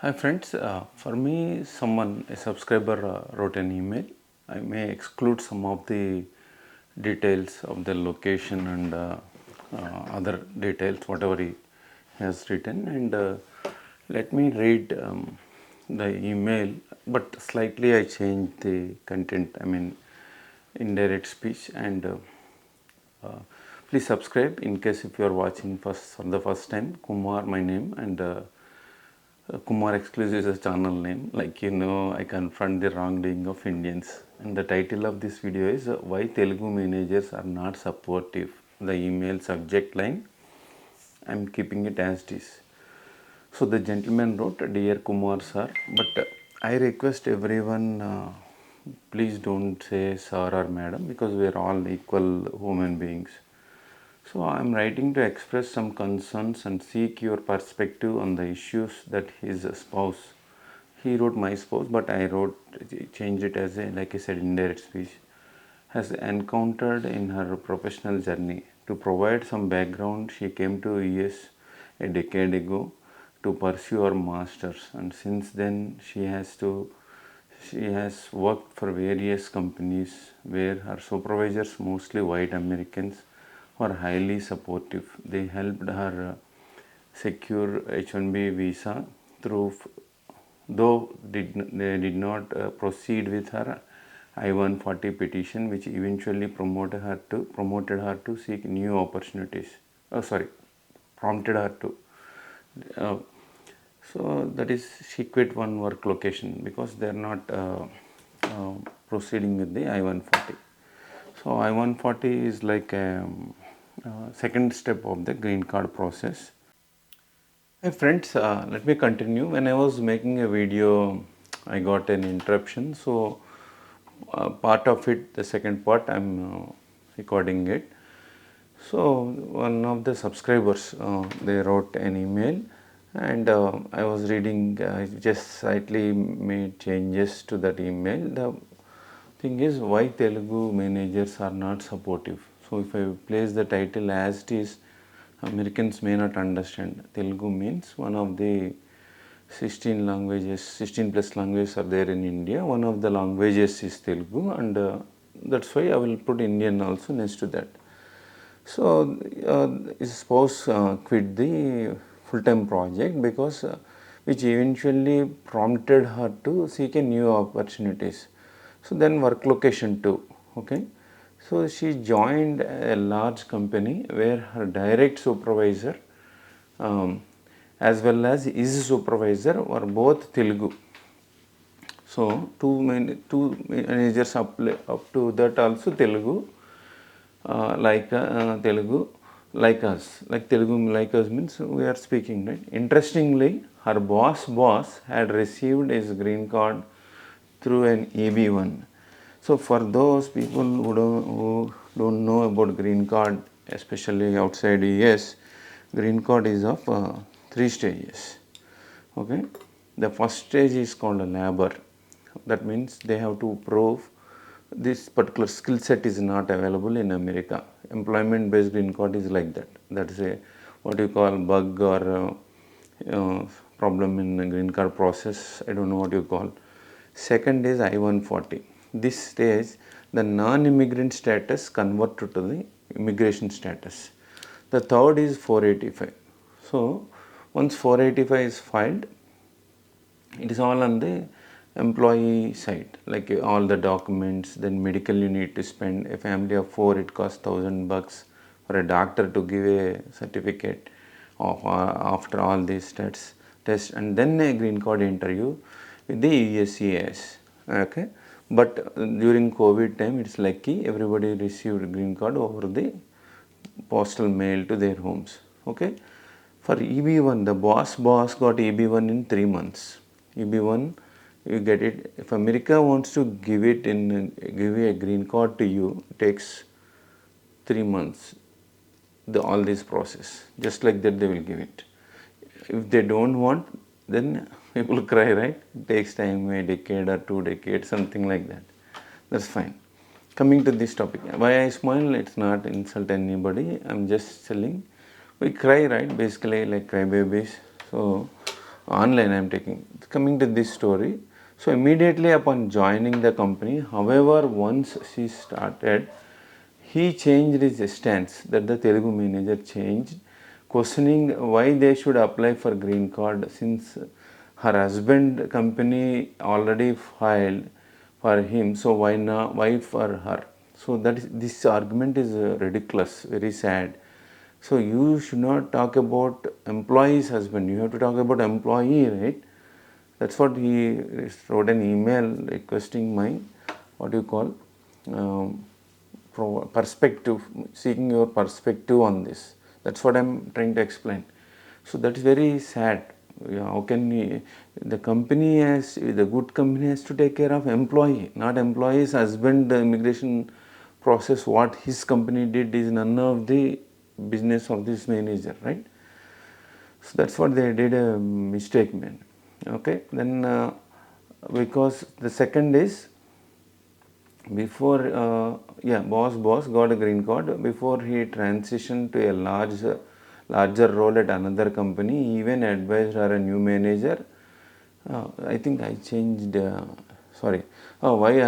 Hi friends, for me a subscriber wrote an email. I may exclude some of the details of the location and other details whatever he has written, and let me read the email, but slightly I changed the content, I mean indirect speech, and uh, please subscribe in case if you are watching for the first time. Kumar my name, and Kumar Exclusive is a channel name. Like I confront the wrongdoing of Indians. And the title of this video is Why Telugu Managers Are Not Supportive. The email subject line, I am keeping it as it is. So the gentleman wrote, Dear Kumar sir, but I request everyone, please don't say sir or madam, because we are all equal human beings. So I am writing to express some concerns and seek your perspective on the issues that his spouse, he wrote my spouse, but I changed it as a, like I said, indirect speech, has encountered in her professional journey. To provide some background, she came to US a decade ago to pursue her masters, and since then she has worked for various companies where her supervisors, mostly white Americans, were highly supportive. They helped her secure H-1B visa through, though they did not proceed with her I-140 petition, which eventually promoted her to seek new opportunities. Prompted her to. Uh, so that is, she quit one work location because they are not uh, proceeding with the I-140. So I-140 is like a second step of the green card process. Hey friends, let me continue. When I was making a video, I got an interruption. So part of it, the second part, I'm recording it. So one of the subscribers, they wrote an email, and I was reading. I just slightly made changes to that email. The thing is, why Telugu managers are not supportive. So if I place the title as it is, Americans may not understand. Telugu means one of the 16 languages, 16 plus languages are there in India. One of the languages is Telugu, and that's why I will put Indian also next to that. So his spouse quit the full-time project because which eventually prompted her to seek a new opportunities. So then work location too. Okay. So she joined a large company where her direct supervisor as well as his supervisor were both Telugu. So two managers up to that also Telugu, Telugu like Telugu like us means we are speaking, right? Interestingly, her boss had received his green card through an EB1. So for those people who don't know about green card, especially outside US, green card is of 3 stages. Okay, the first stage is called a labor. That means they have to prove this particular skill set is not available in America. Employment based green card is like that. That is a what you call bug or problem in the green card process. I don't know what you call. Second is I-140. This stage, the non-immigrant status converted to the immigration status. The third is 485. So once 485 is filed, it is all on the employee side, like all the documents, then medical you need to spend. A family of 4, it costs $1,000 for a doctor to give a certificate of after all these tests, and then a green card interview with the USCIS. Okay, but during COVID time, it's lucky everybody received green card over the postal mail to their homes. Okay, for EB1, the boss got EB1 in 3 months. EB1, you get it. If America wants to give you a green card to you, it takes 3 months. All this process, just like that, they will give it. If they don't want, then people cry, right? It takes time, a decade or 2 decades, something like that. That's fine. Coming to this topic, why I smile, it's not insult anybody. I'm just telling. We cry, right? Basically, like crybabies. So online I am taking. Coming to this story, so immediately upon joining the company, however, once she started, he changed his stance, that the Telugu manager changed, questioning why they should apply for green card since her husband company already filed for him, so why for her? So this argument is ridiculous, very sad. So you should not talk about employee's husband, you have to talk about employee, right? That's what he wrote an email requesting my, what do you call, um, perspective, seeking your perspective on this. That's what I'm trying to explain. So that is very sad. How can the company has, the good company has to take care of employee, not employee's husband. The immigration process, what his company did is none of the business of this manager, right? So that's what they did a mistake, man. Okay, then because the second is before boss got a green card before he transitioned to a larger role at another company. He even advised her a new manager. I think I changed. Sorry. Oh, why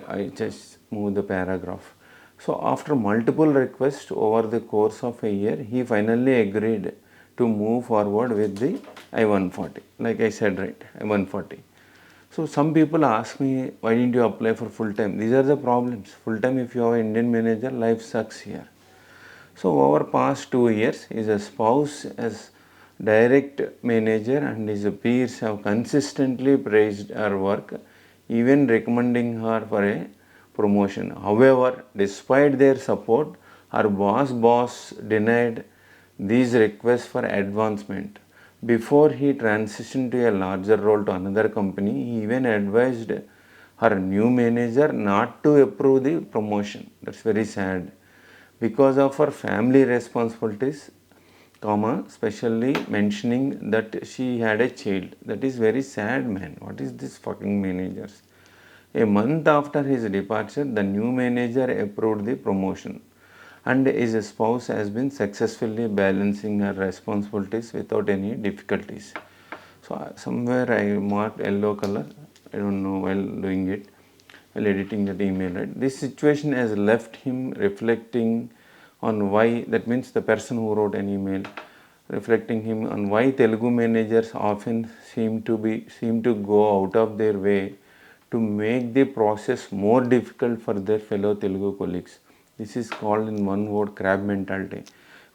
I just moved the paragraph. So after multiple requests over the course of a year, he finally agreed to move forward with the I-140. Like I said, right, I-140. So some people ask me, why didn't you apply for full time? These are the problems. Full time, if you have an Indian manager, life sucks here. So over past 2 years, his spouse as direct manager and his peers have consistently praised her work, even recommending her for a promotion. However, despite their support, her boss denied these requests for advancement. Before he transitioned to a larger role to another company, he even advised her new manager not to approve the promotion. That's very sad. Because of her family responsibilities, especially mentioning that she had a child. That is very sad, man. What is this fucking managers? A month after his departure, the new manager approved the promotion, and his spouse has been successfully balancing her responsibilities without any difficulties. So somewhere I marked yellow color. I don't know while doing it, while editing that email. Right? This situation has left him reflecting on why. That means the person who wrote an email, reflecting him on why Telugu managers often seem to go out of their way to make the process more difficult for their fellow Telugu colleagues. This is called in one word crab mentality.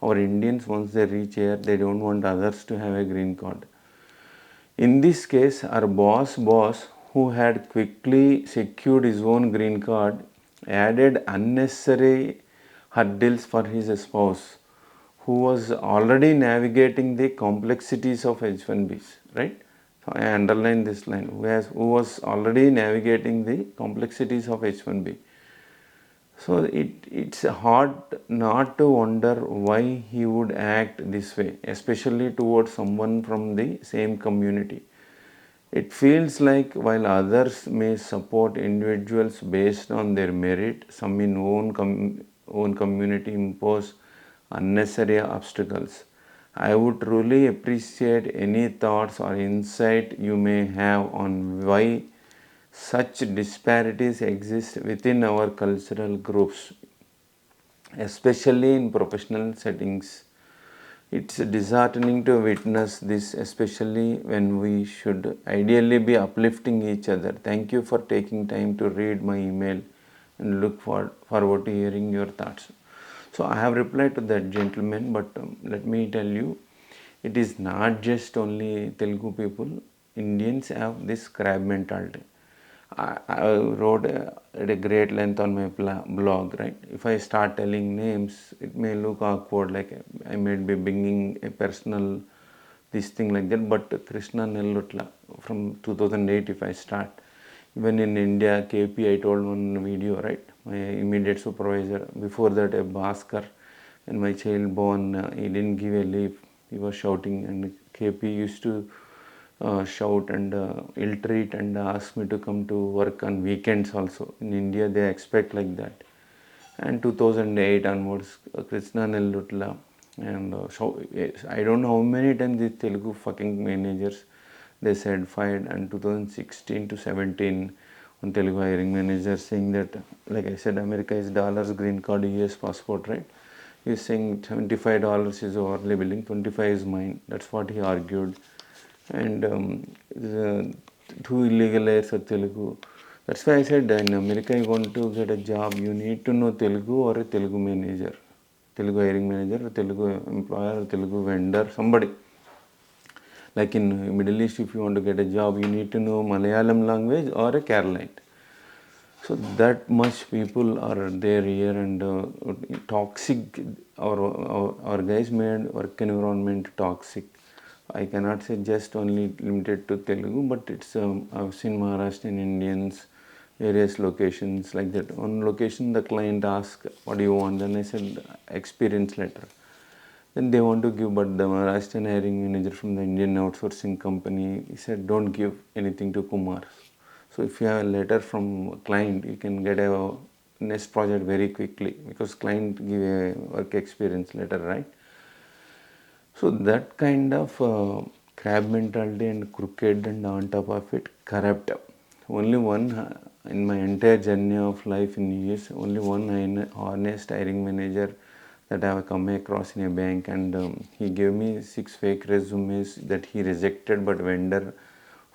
Our Indians, once they reach here, they don't want others to have a green card. In this case, our boss, who had quickly secured his own green card, added unnecessary hurdles for his spouse, who was already navigating the complexities of H1Bs, right? So I underline this line, who was already navigating the complexities of H1B. So it's hard not to wonder why he would act this way, especially towards someone from the same community. It feels like while others may support individuals based on their merit, some in own community impose unnecessary obstacles. I would truly appreciate any thoughts or insight you may have on why such disparities exist within our cultural groups, especially in professional settings. It's disheartening to witness this, especially when we should ideally be uplifting each other. Thank you for taking time to read my email and look forward to hearing your thoughts. So I have replied to that gentleman, but let me tell you, it is not just only Telugu people. Indians have this crab mentality. I wrote at a great length on my blog, right? If I start telling names, it may look awkward, like I may be bringing a personal this thing like that. But Krishna Nellutla from 2008, if I start, even in India, KP, I told one video, right? My immediate supervisor, before that a Bhaskar, and my child born, he didn't give a leave. He was shouting, and KP used to shout and ill treat and ask me to come to work on weekends also. In India, they expect like that. And 2008 onwards, Krishna Nellutla, and so yes, I don't know how many times these Telugu fucking managers they said fired, and 2016 to 17 on Telugu hiring manager saying that, like I said, America is dollars, green card, US passport, right? He's saying $75 is hourly billing, 25 is mine. That's what he argued. And the two illegal layers of Telugu. That's why I said in America you want to get a job, you need to know Telugu or a Telugu manager, Telugu hiring manager, or Telugu employer, or Telugu vendor, somebody. Like in Middle East, if you want to get a job, you need to know Malayalam language or a Keralite. So that much people are there here, and toxic. Our guys made work environment toxic. I cannot say just only limited to Telugu, but it's I've seen Maharashtrian Indians, various locations like that. On location, the client asked, "What do you want?" Then I said, "Experience letter." Then they want to give, but the Maharashtrian hiring manager from the Indian outsourcing company, he said, "Don't give anything to Kumar." So if you have a letter from a client, you can get a next project very quickly, because client give a work experience letter, right? So that kind of crab mentality and crooked, and on top of it, corrupt. Only one, in my entire journey of life in US, only one honest hiring manager that I have come across in a bank, and he gave me 6 fake resumes that he rejected, but vendor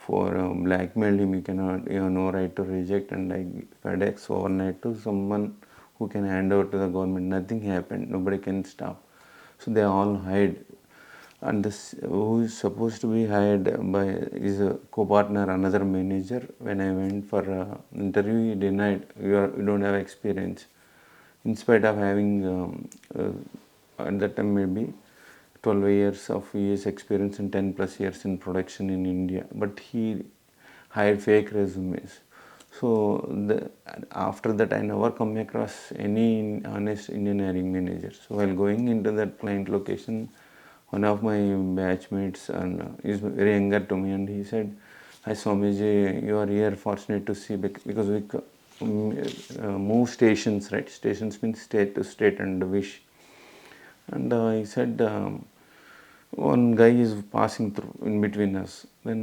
for blackmailed him. You cannot, you have no right to reject, and I FedEx overnight to someone who can hand over to the government. Nothing happened, nobody can stop. So they all hide. And this who is supposed to be hired by is a co-partner, another manager. When I went for interview, he denied, you don't have experience, in spite of having at that time maybe 12 years of US experience and 10 plus years in production in India, but he hired fake resumes. So after that, I never come across any honest Indian hiring manager. So while going into that client location, one of my batchmates and is very younger to me, and he said, "Hi Swamiji, you are here, fortunate to see," because we move stations, right? Stations means state to state and wish. And he said, one guy is passing through in between us. Then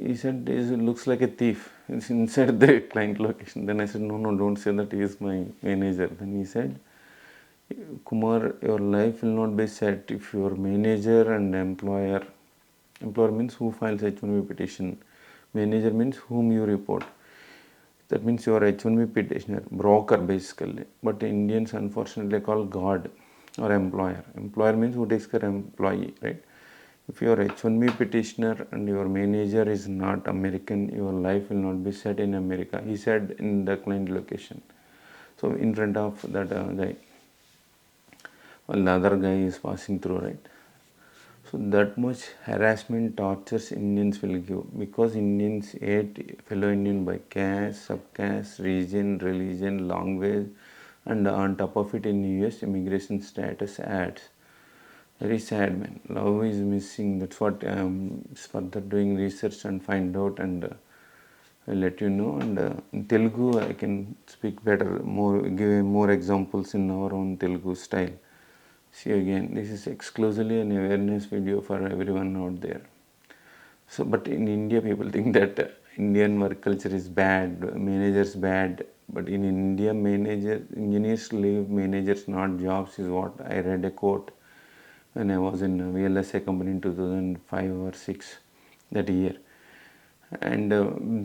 he said, "It looks like a thief. It's inside the client location." Then I said, "No, no, don't say that. He is my manager." Then he said, "Kumar, your life will not be set if your manager and employer means who files H1B petition, manager means whom you report. That means you are H1B petitioner, broker basically. But Indians unfortunately call God or employer. Employer means who takes care of employee, right? If you are H1B petitioner and your manager is not American, your life will not be set in America," he said in the client location. So in front of that guy, while the other guy is passing through, right? So that much harassment, tortures Indians will give, because Indians hate fellow Indian by caste, subcaste, region, religion, language, and on top of it, in US, immigration status ads. Very sad, man. Love is missing. That's what further doing research and find out, and I'll let you know. And in Telugu, I can speak better, give more examples in our own Telugu style. See again, this is exclusively an awareness video for everyone out there. So, but in India, people think that Indian work culture is bad, managers bad. But in India, engineers leave managers, not jobs, is what I read a quote when I was in a VLSI company in 2005 or 6 that year. And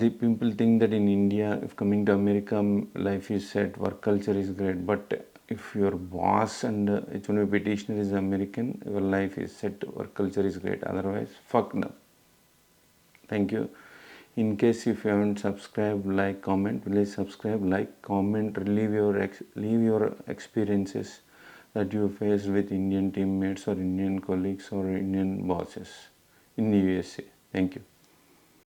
the people think that in India, if coming to America, life is set, work culture is great. But if your boss and H1B petitioner is American, your life is set, work culture is great. Otherwise, fuck no. Thank you. In case if you haven't subscribed, like, comment, please subscribe, like, comment, leave your experiences that you faced with Indian teammates or Indian colleagues or Indian bosses in the USA. Thank you.